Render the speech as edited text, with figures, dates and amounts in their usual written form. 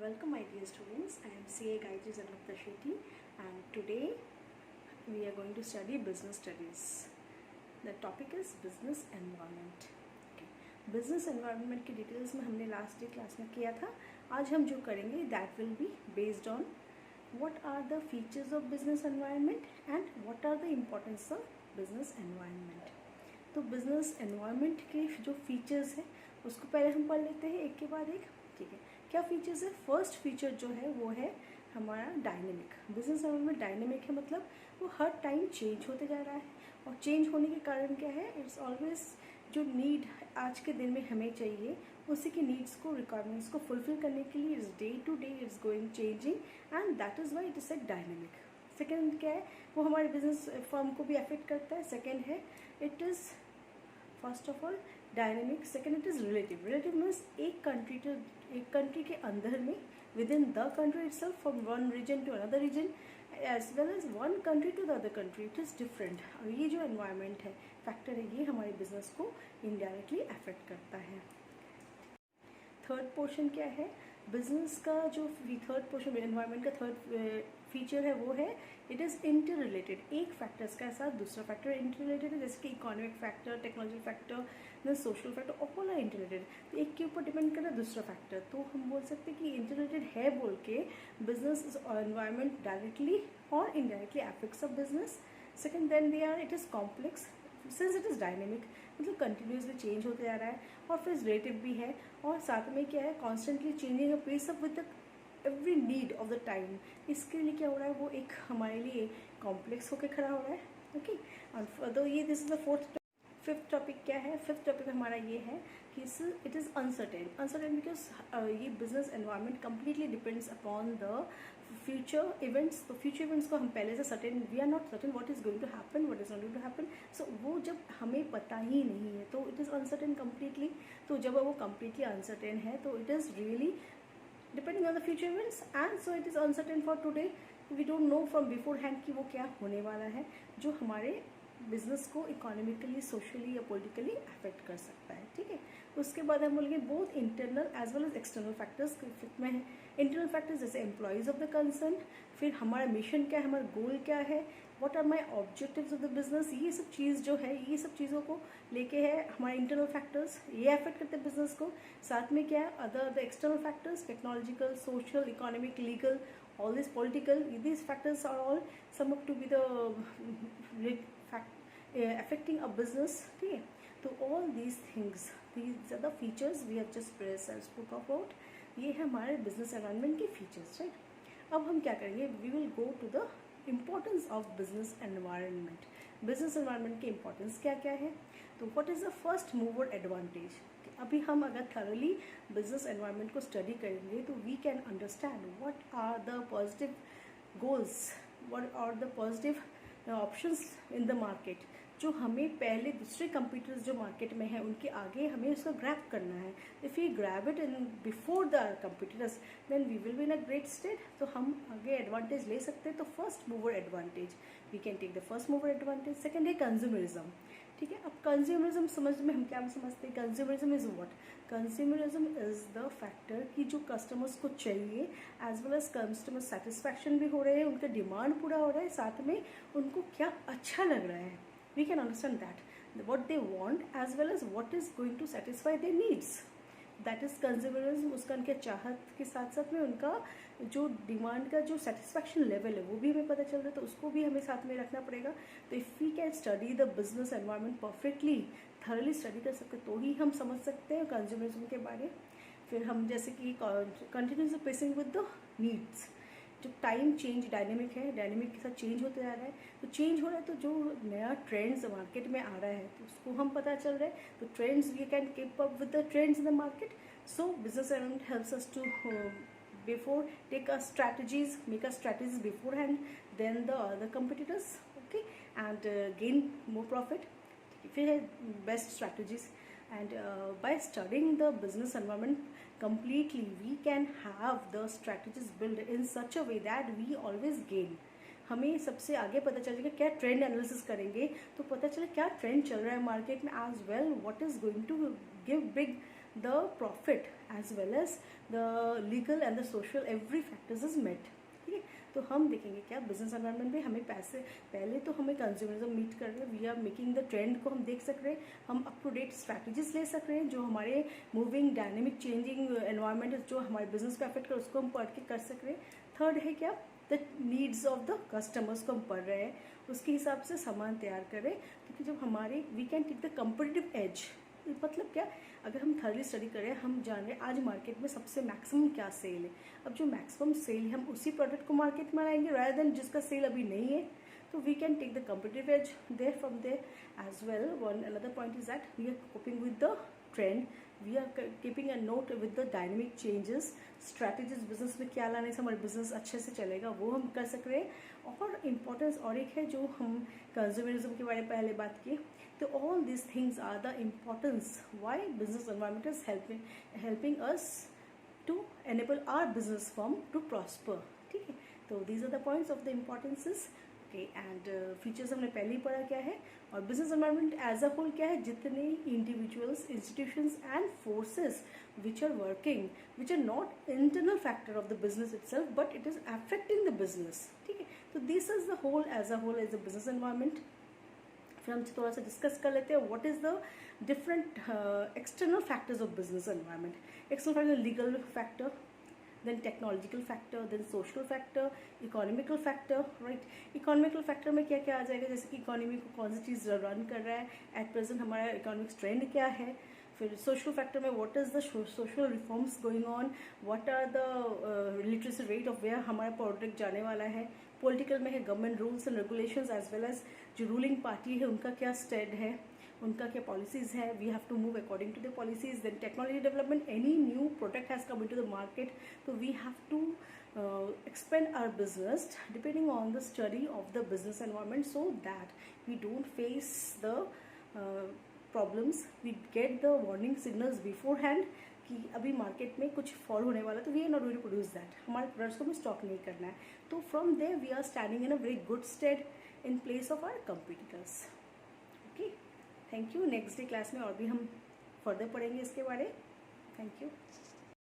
Welcome my dear students. I am CA Gayatri Zanupta Shetty and today we are going to study business studies. The topic is business environment. Okay. Business environment की details में हमने last day class में किया था. आज हम जो करेंगे that will be based on what are the features of business environment and what are the importance of business environment. तो business environment के जो features हैं उसको पहले हम पढ़ लेते हैं एक के बाद एक. ठीक है, क्या फीचर्स है? फर्स्ट फीचर जो है वो है हमारा डायनेमिक. बिजनेस एनवायरनमेंट डायनेमिक है, मतलब वो हर टाइम चेंज होते जा रहा है. और चेंज होने के कारण क्या है, इट्स ऑलवेज जो नीड आज के दिन में हमें चाहिए उसी की नीड्स को, रिक्वायरमेंट्स को फुलफिल करने के लिए it's day to day it's going changing and that is why it is a dynamic. Second क्या है, वो हमारे बिजनेस फर्म को भी अफेक्ट करता है. सेकेंड है it is first of all dynamic. Second it is relative. Relative means एक कंट्री के अंदर में within the country itself, from one region to another region as well as one country to the other country, it is different. और ये जो environment है, factor है, ये हमारे बिजनेस को इनडायरेक्टली अफेक्ट करता है. थर्ड पोर्शन क्या है बिजनेस का, जो थर्ड पोर्शन एनवायरनमेंट का थर्ड फीचर है वो है इट इज़ इंटर रिलेटेड. एक फैक्टर्स का साथ दूसरा फैक्टर इंटर रिलेटेड है, जैसे कि economic factor, technological factor, then social factor, all are interrelated. तो एक के ऊपर डिपेंड कर रहा है दूसरा फैक्टर. तो हम बोल सकते हैं कि इंटर रिलेटेड है बोल के बिजनेस एनवायरनमेंट डायरेक्टली और indirectly affects of business. Second then they are it is complex since it is dynamic, मतलब कंटिन्यूसली चेंज होते जा रहा है. और फिर रिलेटिव भी है, और साथ में क्या है, constantly changing a pace up with the every need of the time. इसके लिए क्या हो रहा है, वो एक हमारे लिए कॉम्प्लेक्स होकर खड़ा हो रहा है. ओके, और तो ये this is the fourth. Fifth topic क्या है, फिफ्थ टॉपिक हमारा ये है कि it is uncertain. Uncertain because ये business environment completely depends upon the future events. तो फ्यूचर इवेंट्स को हम पहले से certain, we are not certain what is going to happen, what is not going to happen. So वो जब हमें पता ही नहीं है तो इट इज़ अनसर्टेन कम्प्लीटली. तो जब वो कम्प्लीटली अनसर्टेन है तो it is really depending on the future events and so it is uncertain for today. We don't know from beforehand कि वो क्या होने वाला है, जो हमारे बिजनेस को इकोनॉमिकली, सोशली या पॉलिटिकली अफेक्ट कर सकता है. ठीक है, उसके बाद हम बोलेंगे both internal as well as external factors में है. इंटरनल फैक्टर्स जैसे एम्प्लॉयज़ ऑफ द कंसर्न, फिर हमारा मिशन क्या है, हमारा गोल क्या है, what are my objectives of the business. ये सब चीज़ जो है, ये सब चीज़ों को लेके है हमारे इंटरनल फैक्टर्स, ये अफेक्ट करते हैं बिजनेस को. साथ में क्या है other the external factors, technological, social, economic, legal, all these political, these factors are all sum up to be the affecting a business. ठीक है, तो all these things, these are the features we have just spoke about. ये है हमारे business environment के features, right? अब हम क्या करेंगे, we will go to the importance of business environment. business environment के importance क्या क्या है. तो what is the first mover advantage. अभी हम अगर thoroughly business environment को study करेंगे तो we can understand what are the positive goals, what are the positive options in the market, जो हमें पहले दूसरे कंपीटर्स जो मार्केट में हैं उनके आगे हमें उसको ग्रैब करना है. If you grab it in before the competitors then we will be in a great state. तो हम आगे एडवांटेज ले सकते हैं. तो first mover advantage, we can take the first mover advantage. Second है कंज्यूमरिज्म. ठीक है, अब कंज्यूमरिज्म समझ में हम क्या समझते हैं, consumerism is what. Consumerism is the factor कि जो कस्टमर्स को चाहिए as well as customer satisfaction भी हो रहे हैं, उनका डिमांड पूरा हो रहा है, साथ में उनको क्या अच्छा लग रहा है. We can understand that what they want as well as what is going to satisfy their needs. That is consumerism. उसका उनके चाहत के साथ साथ में उनका जो डिमांड का जो सेटिस्फैक्शन लेवल है वो भी हमें पता चल रहा है, तो उसको भी हमें साथ में रखना पड़ेगा. तो if we can study the business environment perfectly, thoroughly study कर सकते तो ही हम समझ सकते हैं कंज्यूमरिज्म के बारे. फिर हम जैसे कि continuous pacing with the needs. जो टाइम चेंज डायनेमिक है, डायनेमिक के साथ चेंज होते जा रहा है. तो चेंज हो रहा है तो जो नया ट्रेंड्स मार्केट में आ रहा है तो उसको हम पता चल रहा है. तो trends we can keep up with the trends in the market. So business environment helps us to before take a strategies, make a strategies beforehand than the other competitors. Okay, and gain more profit. फिर है best strategies. And by studying the business environment completely, we can have the strategies built in such a way that we always gain. हमें सबसे आगे पता चलेगा, क्या trend analysis करेंगे तो पता चले क्या ट्रेंड चल रहा है मार्केट में, as well what is going to give big the profit as well as the legal and the social every factors is met. ठीक है, तो हम देखेंगे क्या बिजनेस एनवायरनमेंट में हमें पैसे, पहले तो हमें कंज्यूमरिज्म मीट कर रहे हैं, we are making the trend को हम देख सक रहे हैं, हम अप टू डेट स्ट्रैटेजीज ले सक रहे हैं जो हमारे मूविंग डायनेमिक चेंजिंग एनवायरनमेंट जो हमारे बिजनेस को अफेक्ट कर उसको हम पढ़ के कर सक रहे हैं. थर्ड है क्या, the needs of the customers को हम पढ़ रहे हैं, उसके हिसाब से सामान तैयार करें, क्योंकि जब हमारे we can take the competitive edge. मतलब क्या, अगर हम थर्डली स्टडी करें, हम जान रहे हैं आज मार्केट में सबसे मैक्सिमम क्या सेल है, अब जो मैक्सिमम सेल है हम उसी प्रोडक्ट को मार्केट में लाएंगे रादर देन जिसका सेल अभी नहीं है. तो we can take the competitive edge there from there as well. One another point is that we are coping with the trend, we are keeping a note with the dynamic changes, strategies business में क्या लाने से हमारा business अच्छे से चलेगा वो हम कर सक रहे हैं. और इम्पोर्टेंस और एक है जो हम कंज्यूमरिज्म के बारे में पहले बात की. तो all this things are the importance why business environment is helping us to enable our business firm to prosper. ठीक है, तो these are the points of the importances. Okay, and features हमने पहले ही पढ़ा क्या है, और business environment as a whole क्या है, जितने individuals, institutions and forces which are working, which are not internal factor of the business itself, but it is affecting the business. ठीक है, तो this is the whole as a whole as a business environment. फिर हम थोड़ा सा discuss कर लेते हैं what is the different external factors of business environment. External factor legal factor, then technological factor, then social factor, economical factor, right. economical factor में क्या क्या आ जाएगा, जैसे कि इकोनॉमी को कौन सी चीज़ रन कर रहा है एट प्रेजेंट, हमारा इकोनॉमिक ट्रेंड क्या है. फिर सोशल फैक्टर में what is the social reforms going on, what are the literacy rate of where हमारा प्रोडक्ट जाने वाला है. पॉलिटिकल में है government rules and regulations as well as जो रूलिंग पार्टी है उनका क्या स्टैंड है, उनका क्या पॉलिसीज है, we have to move according to the policies. Then technology development, any new product has come into the market, तो we have to expand our business depending on the study of the business environment so that we don't face the problems, we get the warning signals beforehand कि अभी market में कुछ fall होने वाला, तो we are not going to produce that, हमारे products को हमें स्टॉक नहीं करना है. तो from there we are standing in a very good state in place of our competitors. Okay, thank you. Next day class में और भी हम फर्दर पढ़ेंगे इसके बारे. Thank you.